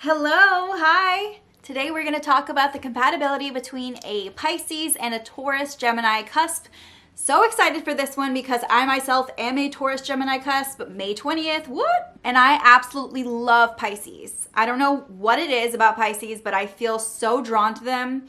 Hello, hi. Today we're going to talk about the compatibility between a Pisces and a Taurus Gemini cusp. So excited for this one because I myself am a Taurus Gemini cusp, May 20th, what? And I absolutely love Pisces. I don't know what it is about Pisces, but I feel so drawn to them.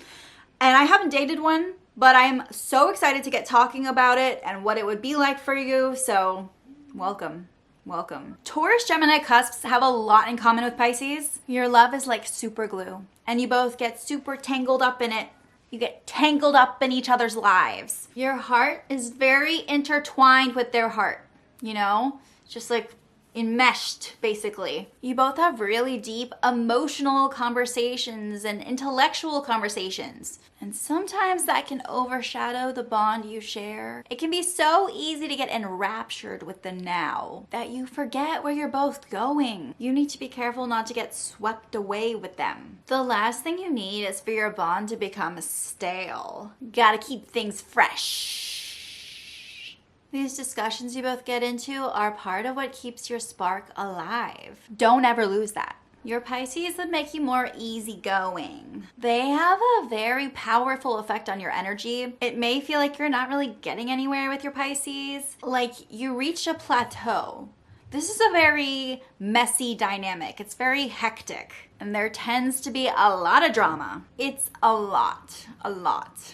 And I haven't dated one, but I'm so excited to get talking about it and what it would be like for you. So welcome. Welcome. Taurus Gemini cusps have a lot in common with Pisces. Your love is like super glue, and you both get super tangled up in it. You get tangled up in each other's lives. Your heart is very intertwined with their heart, you know? Just like enmeshed, basically. You both have really deep emotional conversations and intellectual conversations. And sometimes that can overshadow the bond you share. It can be so easy to get enraptured with the now that you forget where you're both going. You need to be careful not to get swept away with them. The last thing you need is for your bond to become stale. Gotta keep things fresh. These discussions you both get into are part of what keeps your spark alive. Don't ever lose that. Your Pisces would make you more easygoing. They have a very powerful effect on your energy. It may feel like you're not really getting anywhere with your Pisces, like you reached a plateau. This is a very messy dynamic. It's very hectic, and there tends to be a lot of drama. It's a lot.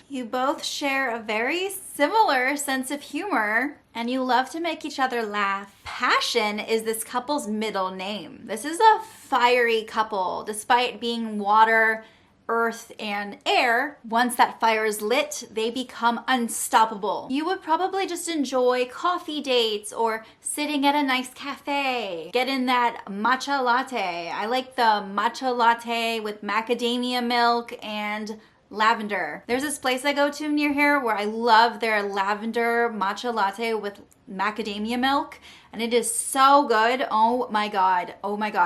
You both share a very similar sense of humor, and you love to make each other laugh. Passion is this couple's middle name. This is a fiery couple, despite being water, earth, and air. Once that fire is lit, they become unstoppable. You would probably just enjoy coffee dates or sitting at a nice cafe. Get in that matcha latte. I like the matcha latte with macadamia milk and lavender. There's this place I go to near here where I love their lavender matcha latte with macadamia milk, and it is so good. Oh my god.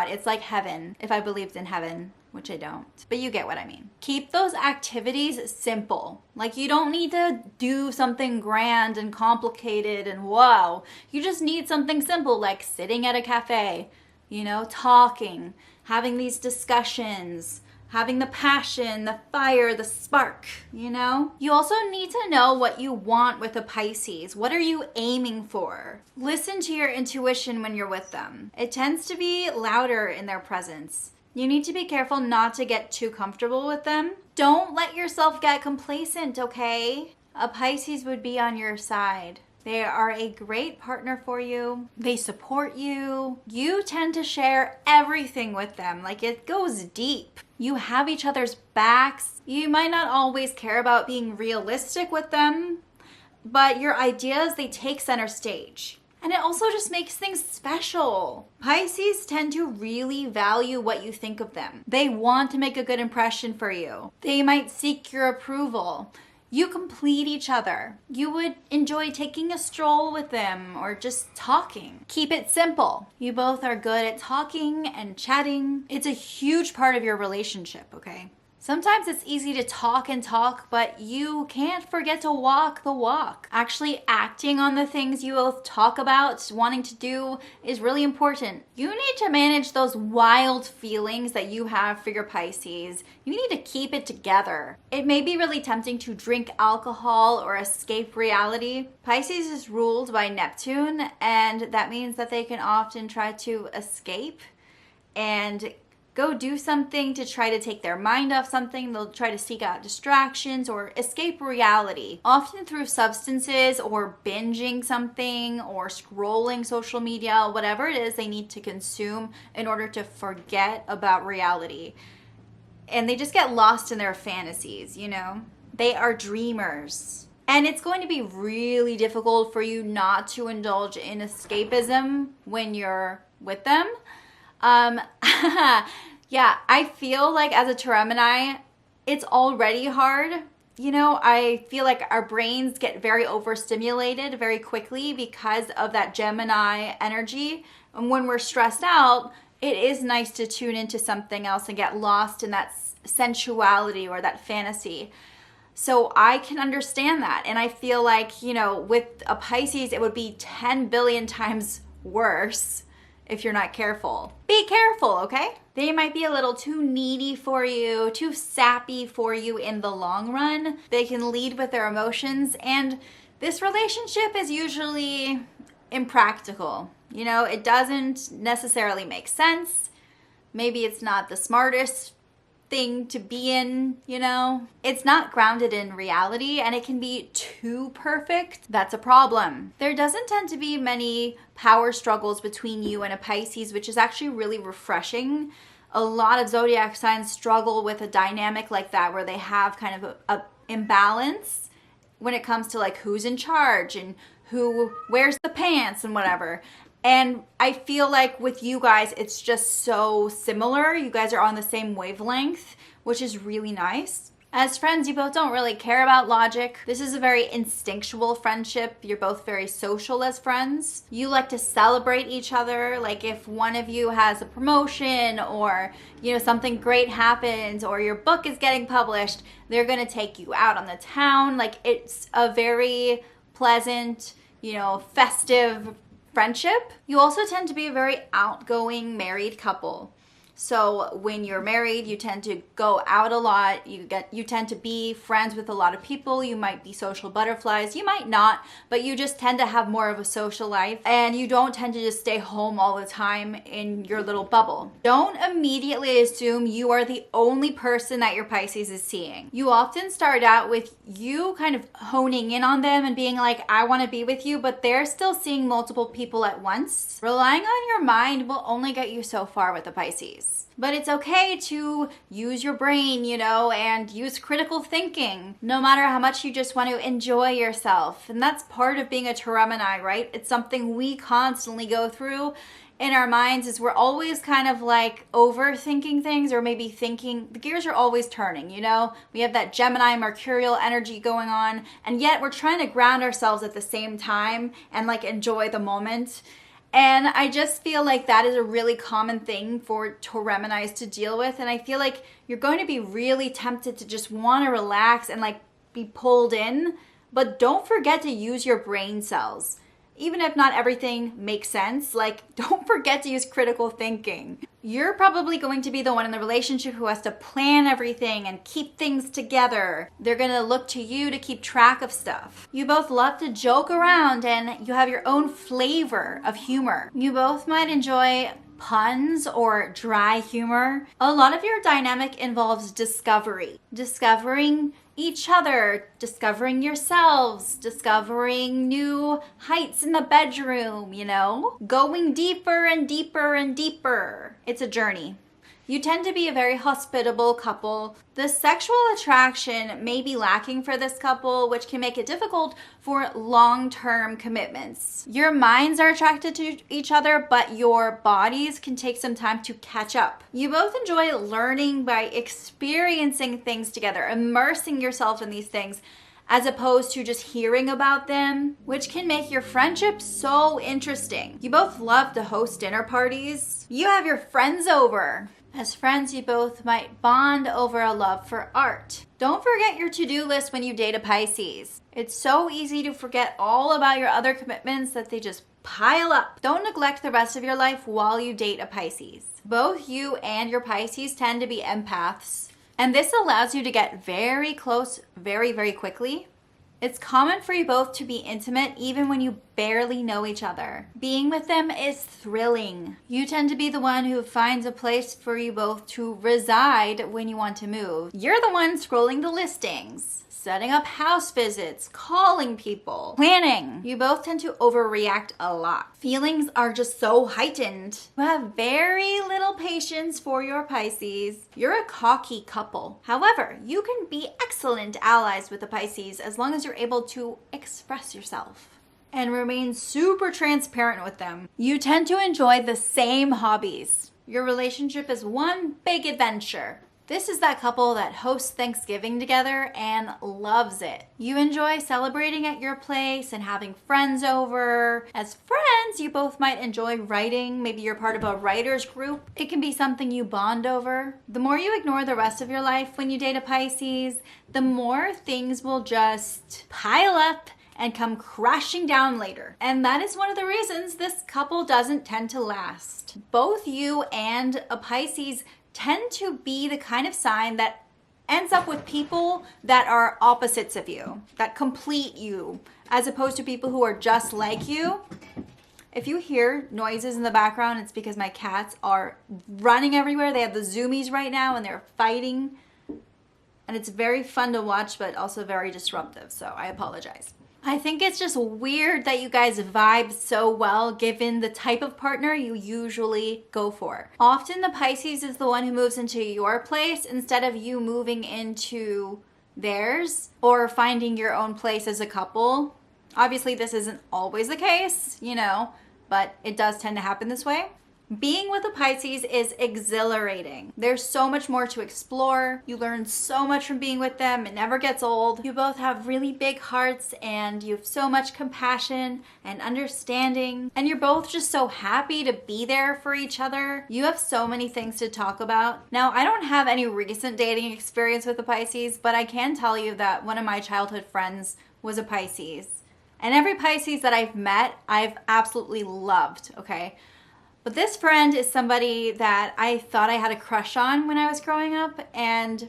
It's like heaven, if I believed in heaven. Which I don't, but you get what I mean. Keep those activities simple. Like, you don't need to do something grand and complicated and whoa. You just need something simple, like sitting at a cafe, you know, talking, having these discussions, having the passion, the fire, the spark, you know? You also need to know what you want with a Pisces. What are you aiming for? Listen to your intuition when you're with them. It tends to be louder in their presence. You need to be careful not to get too comfortable with them. Don't let yourself get complacent, okay? A Pisces would be on your side. They are a great partner for you. They support you. You tend to share everything with them. Like, it goes deep. You have each other's backs. You might not always care about being realistic with them, but your ideas, they take center stage. And it also just makes things special. Pisces tend to really value what you think of them. They want to make a good impression for you. They might seek your approval. You complete each other. You would enjoy taking a stroll with them or just talking. Keep it simple. You both are good at talking and chatting. It's a huge part of your relationship, okay? Sometimes it's easy to talk and talk, but you can't forget to walk the walk. Actually acting on the things you both talk about, wanting to do, is really important. You need to manage those wild feelings that you have for your Pisces. You need to keep it together. It may be really tempting to drink alcohol or escape reality. Pisces is ruled by Neptune, and that means that they can often try to escape and go do something to try to take their mind off something. They'll try to seek out distractions or escape reality, often through substances or binging something or scrolling social media, whatever it is they need to consume in order to forget about reality. And they just get lost in their fantasies, you know? They are dreamers. And it's going to be really difficult for you not to indulge in escapism when you're with them. Yeah, I feel like as a Gemini, it's already hard. You know, I feel like our brains get very overstimulated very quickly because of that Gemini energy. And when we're stressed out, it is nice to tune into something else and get lost in that sensuality or that fantasy. So I can understand that. And I feel like, you know, with a Pisces, it would be 10 billion times worse if you're not careful. Be careful, okay? They might be a little too needy for you, too sappy for you in the long run. They can lead with their emotions, and this relationship is usually impractical. You know, it doesn't necessarily make sense. Maybe it's not the smartest thing to be in, you know? It's not grounded in reality, and it can be too perfect. That's a problem. There doesn't tend to be many power struggles between you and a Pisces, which is actually really refreshing. A lot of zodiac signs struggle with a dynamic like that, where they have kind of a imbalance when it comes to like who's in charge and who wears the pants and whatever. And I feel like with you guys, it's just so similar. You guys are on the same wavelength, which is really nice. As friends, you both don't really care about logic. This is a very instinctual friendship. You're both very social as friends. You like to celebrate each other. Like if one of you has a promotion or, you know, something great happens or your book is getting published, they're gonna take you out on the town. Like it's a very pleasant, you know, festive friendship. You also tend to be a very outgoing married couple. So when you're married, you tend to go out a lot. You tend to be friends with a lot of people. You might be social butterflies. You might not, but you just tend to have more of a social life, and you don't tend to just stay home all the time in your little bubble. Don't immediately assume you are the only person that your Pisces is seeing. You often start out with you kind of honing in on them and being like, I want to be with you, but they're still seeing multiple people at once. Relying on your mind will only get you so far with the Pisces. But it's okay to use your brain, you know, and use critical thinking, no matter how much you just want to enjoy yourself. And that's part of being a Gemini, right? It's something we constantly go through in our minds, is we're always kind of like overthinking things, or maybe thinking, the gears are always turning, you know? We have that Gemini mercurial energy going on, and yet we're trying to ground ourselves at the same time and like enjoy the moment. And I just feel like that is a really common thing for Tauruses to deal with. And I feel like you're going to be really tempted to just want to relax and like be pulled in. But don't forget to use your brain cells. Even if not everything makes sense, like don't forget to use critical thinking. You're probably going to be the one in the relationship who has to plan everything and keep things together. They're gonna look to you to keep track of stuff. You both love to joke around, and you have your own flavor of humor. You both might enjoy puns or dry humor. A lot of your dynamic involves discovery. Discovering each other, discovering yourselves, discovering new heights in the bedroom, you know? Going deeper and deeper and deeper. It's a journey. You tend to be a very hospitable couple. The sexual attraction may be lacking for this couple, which can make it difficult for long-term commitments. Your minds are attracted to each other, but your bodies can take some time to catch up. You both enjoy learning by experiencing things together, immersing yourself in these things, as opposed to just hearing about them, which can make your friendship so interesting. You both love to host dinner parties. You have your friends over. As friends, you both might bond over a love for art. Don't forget your to-do list when you date a Pisces. It's so easy to forget all about your other commitments that they just pile up. Don't neglect the rest of your life while you date a Pisces. Both you and your Pisces tend to be empaths, and this allows you to get very close very, very quickly. It's common for you both to be intimate even when you barely know each other. Being with them is thrilling. You tend to be the one who finds a place for you both to reside when you want to move. You're the one scrolling the listings, setting up house visits, calling people, planning. You both tend to overreact a lot. Feelings are just so heightened. You have very little patience for your Pisces. You're a cocky couple. However, you can be excellent allies with the Pisces as long as you're able to express yourself and remain super transparent with them. You tend to enjoy the same hobbies. Your relationship is one big adventure. This is that couple that hosts Thanksgiving together and loves it. You enjoy celebrating at your place and having friends over. As friends, you both might enjoy writing. Maybe you're part of a writer's group. It can be something you bond over. The more you ignore the rest of your life when you date a Pisces, the more things will just pile up and come crashing down later. And that is one of the reasons this couple doesn't tend to last. Both you and a Pisces tend to be the kind of sign that ends up with people that are opposites of you, that complete you, as opposed to people who are just like you. If you hear noises in the background, it's because my cats are running everywhere. They have the zoomies right now and they're fighting. And it's very fun to watch, but also very disruptive. So I apologize. I think it's just weird that you guys vibe so well given the type of partner you usually go for. Often the Pisces is the one who moves into your place instead of you moving into theirs or finding your own place as a couple. Obviously, this isn't always the case, you know, but it does tend to happen this way. Being with a Pisces is exhilarating. There's so much more to explore. You learn so much from being with them. It never gets old. You both have really big hearts and you have so much compassion and understanding. And you're both just so happy to be there for each other. You have so many things to talk about. Now, I don't have any recent dating experience with a Pisces, but I can tell you that one of my childhood friends was a Pisces. And every Pisces that I've met, I've absolutely loved, okay? But this friend is somebody that I thought I had a crush on when I was growing up, and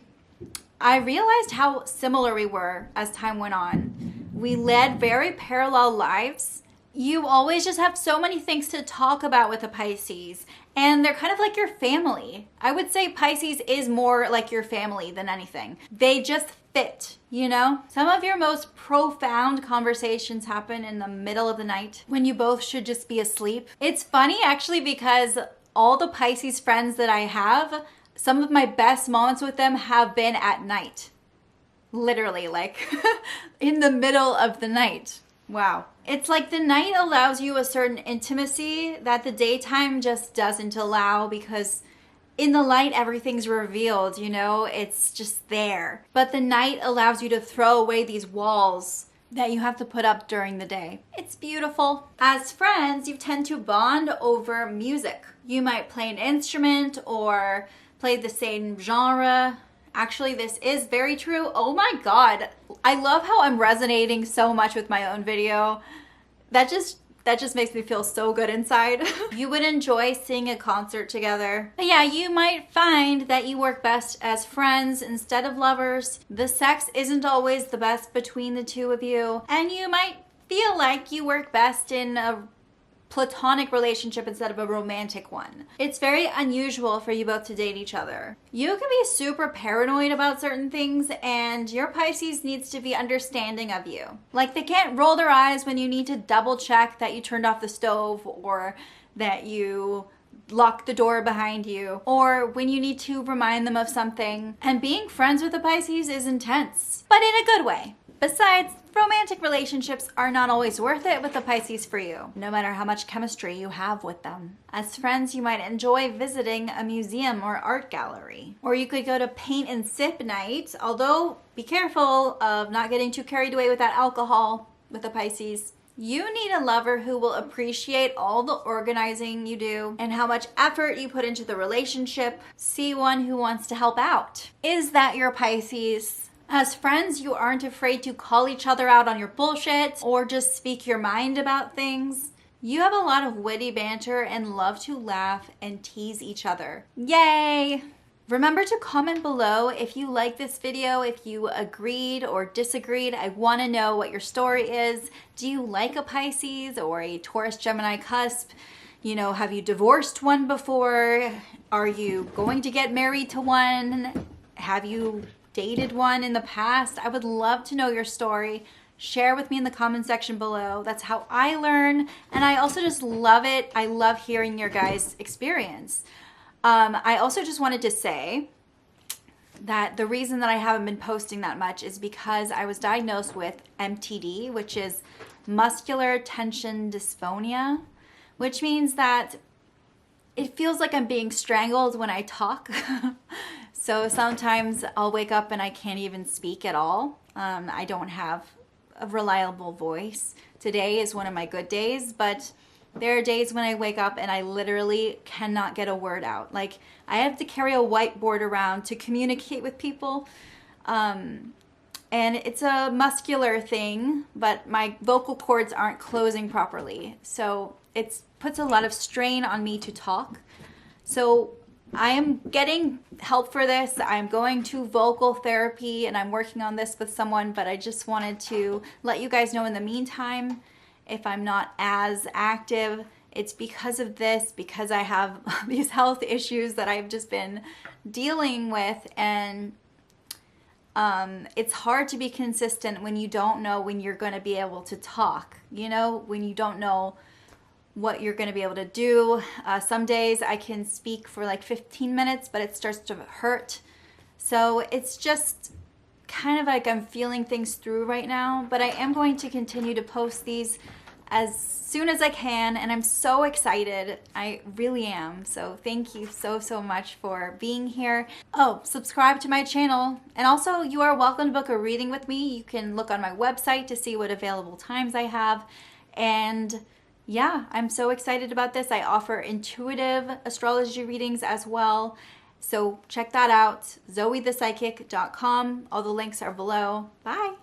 I realized how similar we were as time went on. We led very parallel lives. You always just have so many things to talk about with a Pisces, and they're kind of like your family. I would say Pisces is more like your family than anything. They just fit, you know? Some of your most profound conversations happen in the middle of the night when you both should just be asleep. It's funny actually because all the Pisces friends that I have, some of my best moments with them have been at night. Literally, like in the middle of the night. Wow. It's like the night allows you a certain intimacy that the daytime just doesn't allow, because in the light, everything's revealed, you know, it's just there. But the night allows you to throw away these walls that you have to put up during the day. It's beautiful. As friends, you tend to bond over music. You might play an instrument or play the same genre. Actually, this is very true. Oh my God. I love how I'm resonating so much with my own video. That just makes me feel so good inside. You would enjoy seeing a concert together. But yeah, you might find that you work best as friends instead of lovers. The sex isn't always the best between the two of you. And you might feel like you work best in a platonic relationship instead of a romantic one. It's very unusual for you both to date each other. You can be super paranoid about certain things, and your Pisces needs to be understanding of you. Like, they can't roll their eyes when you need to double check that you turned off the stove or that you lock the door behind you, or when you need to remind them of something. And being friends with a Pisces is intense, but in a good way. Besides, romantic relationships are not always worth it with a Pisces for you, no matter how much chemistry you have with them. As friends, you might enjoy visiting a museum or art gallery. Or you could go to paint and sip night, although be careful of not getting too carried away with that alcohol with a Pisces. You need a lover who will appreciate all the organizing you do and how much effort you put into the relationship. See one who wants to help out. Is that your Pisces? As friends, you aren't afraid to call each other out on your bullshit or just speak your mind about things. You have a lot of witty banter and love to laugh and tease each other. Yay! Remember to comment below if you like this video, if you agreed or disagreed. I want to know what your story is. Do you like a Pisces or a Taurus Gemini cusp? You know, have you divorced one before? Are you going to get married to one? Have you dated one in the past? I would love to know your story. Share with me in the comment section below. That's how I learn, and I also just love it. I love hearing your guys' experience. I also just wanted to say that the reason that I haven't been posting that much is because I was diagnosed with MTD, which is muscular tension dysphonia, which means that it feels like I'm being strangled when I talk. So sometimes I'll wake up and I can't even speak at all. I don't have a reliable voice. Today is one of my good days, but there are days when I wake up and I literally cannot get a word out. Like, I have to carry a whiteboard around to communicate with people. And And it's a muscular thing, but my vocal cords aren't closing properly. So it puts a lot of strain on me to talk. So I am getting help for this. I'm going to vocal therapy and I'm working on this with someone, but I just wanted to let you guys know in the meantime, if I'm not as active, it's because of this, because I have these health issues that I've just been dealing with. And it's hard to be consistent when you don't know when you're going to be able to talk, you know, when you don't know what you're going to be able to do. Some days I can speak for like 15 minutes, but it starts to hurt. So it's just kind of like I'm feeling things through right now, but I am going to continue to post these as soon as I can, and I'm so excited. I really am. So thank you so much for being here. Oh, subscribe to my channel. And also, you are welcome to book a reading with me. You can look on my website to see what available times I have. And yeah, I'm so excited about this. I offer intuitive astrology readings as well. So check that out, zoethepsychic.com. All the links are below. Bye.